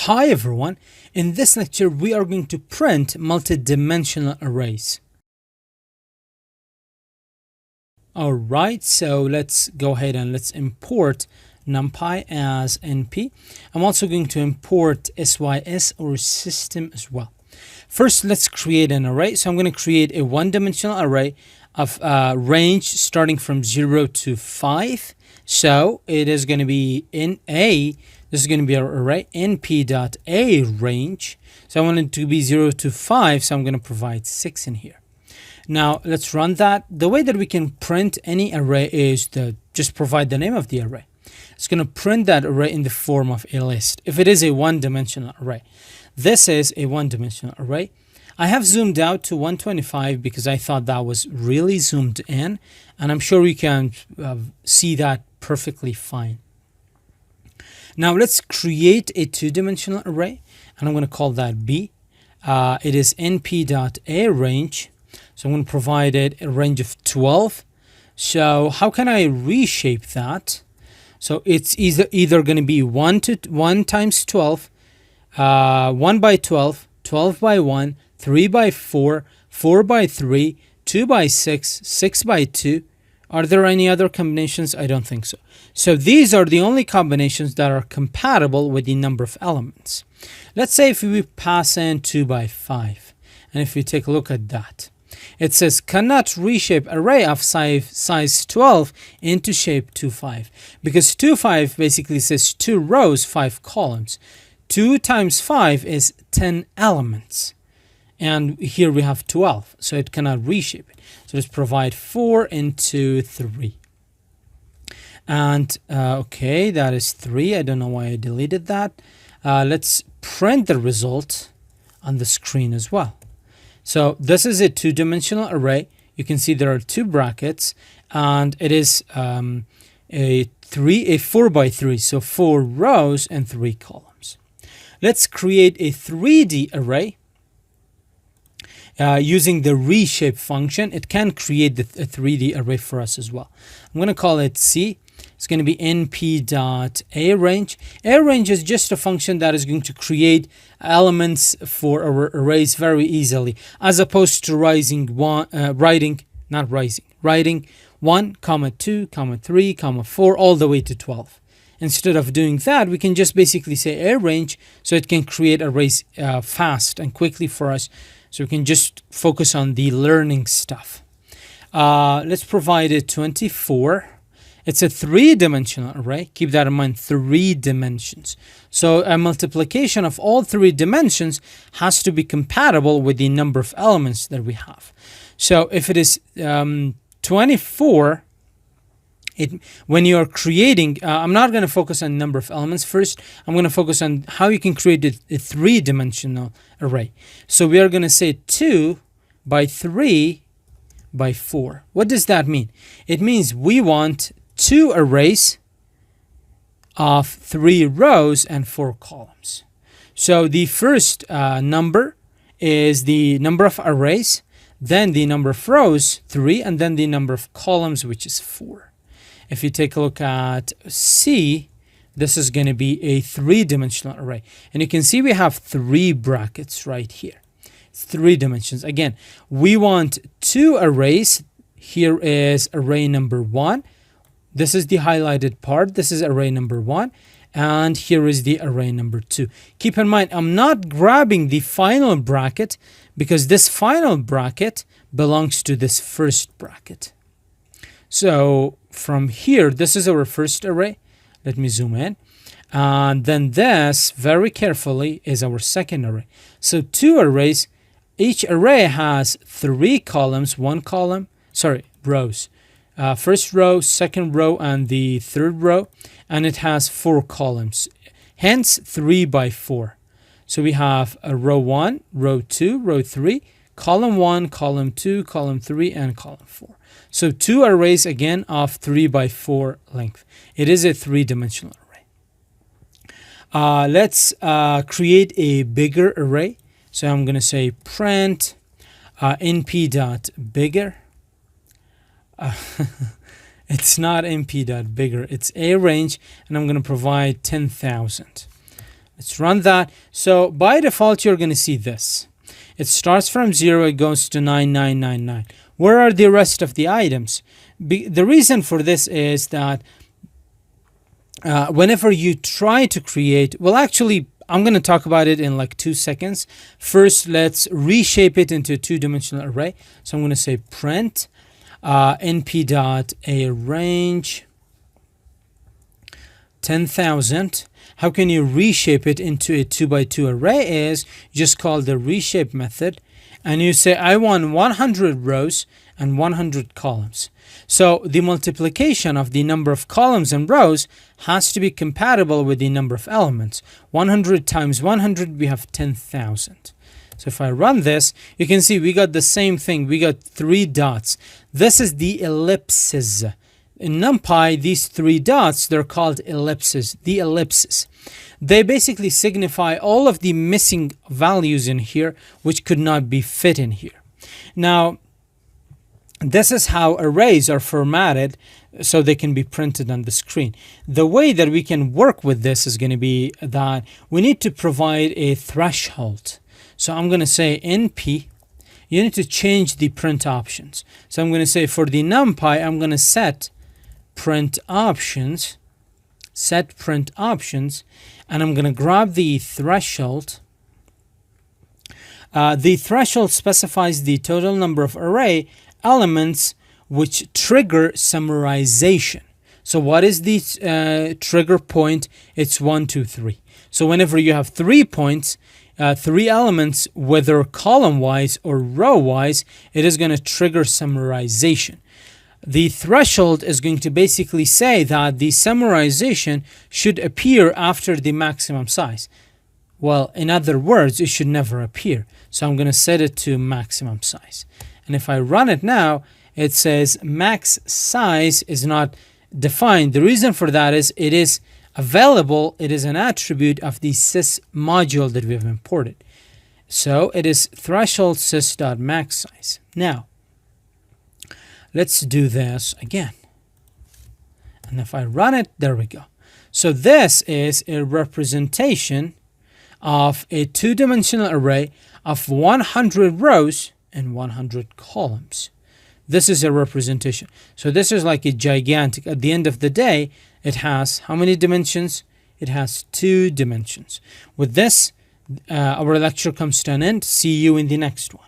Hi everyone, in this lecture we are going to print multidimensional arrays. Alright, so let's go ahead and let's import NumPy as NP. I'm also going to import SYS or system as well. First, let's create an array. So I'm going to create a one-dimensional array of range starting from 0 to 5. So it is going to be in A. This is going to be our array np.a range. So I want it to be 0 to 5. So I'm going to provide 6 in here. Now let's run that. The way that we can print any array is to just provide the name of the array. It's going to print that array in the form of a list. If it is a one-dimensional array, this is a one-dimensional array. I have zoomed out to 125 because I thought that was really zoomed in, and I'm sure you can see that perfectly fine. Now let's create a two-dimensional array, and I'm going to call that B. It is np.a range, so I'm going to provide it a range of 12. So how can I reshape that? So it's either going to be 1 times 12, 1 by 12, 12 by 1, 3 by 4, 4 by 3, 2 by 6, 6 by 2. Are there any other combinations? I don't think so. So these are the only combinations that are compatible with the number of elements. Let's say if we pass in 2 by 5, and if we take a look at that, it says cannot reshape array of size 12 into shape 2,5, because 2,5 basically says 2 rows, 5 columns. 2 times 5 is 10 elements. And here we have 12, so it cannot reshape it. So let's provide 4 into 3. And okay, that is 3. I don't know why I deleted that. Let's print the result on the screen as well. So this is a two-dimensional array. You can see there are 2 brackets, and it is a 4 by 3, so 4 rows and 3 columns. Let's create a 3D array. Using the reshape function, it can create a 3D array for us as well. I'm going to call it C. It's going to be np.a range. A range is just a function that is going to create elements for our arrays very easily, as opposed to writing 1, 2, 3, 4, all the way to 12. Instead of doing that, we can just basically say a range, so it can create arrays fast and quickly for us. So we can just focus on the learning stuff. Let's provide a 24. It's a 3-dimensional array. Keep that in mind, 3 dimensions. So a multiplication of all 3 dimensions has to be compatible with the number of elements that we have. So if it is 24, when you are creating, I'm not going to focus on number of elements. First, I'm going to focus on how you can create a 3-dimensional array. So we are going to say 2 by 3 by 4. What does that mean? It means we want 2 arrays of 3 rows and 4 columns. So the first number is the number of arrays, then the number of rows, 3, and then the number of columns, which is 4. If you take a look at C, this is going to be a 3-dimensional array. And you can see we have 3 brackets right here. It's 3 dimensions. Again, we want 2 arrays. Here is array number 1. This is the highlighted part. This is array number 1. And here is the array number 2. Keep in mind, I'm not grabbing the final bracket because this final bracket belongs to this first bracket. So from here, this is our first array. Let me zoom in. And then this, very carefully, is our second array. So 2 arrays. Each array has 3 columns, rows. First row, second row, and the third row. And it has 4 columns. Hence 3 by 4. So we have a row 1, row 2, row 3, column 1, column 2, column 3, and column 4. So 2 arrays again of 3 by 4 length. It is a 3-dimensional array. Let's create a bigger array. So I'm going to say print np.bigger. It's not np.bigger. It's a range, and I'm going to provide 10,000. Let's run that. So by default, you're going to see this. It starts from 0, it goes to 9999. Where are the rest of the items? The reason for this is that whenever you try to create, well, actually, I'm going to talk about it in like 2 seconds. First, let's reshape it into a two-dimensional array. So I'm going to say print np.arange 10,000. How can you reshape it into a 2x2 array? Is you just call the reshape method and you say I want 100 rows and 100 columns. So the multiplication of the number of columns and rows has to be compatible with the number of elements. 100 times 100, we have 10,000. So if I run this, you can see we got the same thing. We got 3 dots. This is the ellipses. In NumPy, these 3 dots, they're called ellipses, the ellipses. They basically signify all of the missing values in here, which could not be fit in here. Now, this is how arrays are formatted so they can be printed on the screen. The way that we can work with this is going to be that we need to provide a threshold. So I'm going to say NP, you need to change the print options. So I'm going to say for the NumPy, I'm going to set print options, and I'm going to grab the threshold. The threshold specifies the total number of array elements which trigger summarization. So what is the trigger point? It's 1, 2, 3. So whenever you have 3 points, 3 elements, whether column wise or row wise, it is going to trigger summarization. The threshold is going to basically say that the summarization should appear after the maximum size. Well, in other words, it should never appear. So I'm going to set it to maximum size. And if I run it now, it says max size is not defined. The reason for that is it is available. It is an attribute of the sys module that we have imported. So it is threshold sys.maxSize. Now, let's do this again. And if I run it, there we go. So this is a representation of a two-dimensional array of 100 rows and 100 columns. This is a representation. So this is like a gigantic, at the end of the day, it has how many dimensions? It has 2 dimensions. With this, our lecture comes to an end. See you in the next one.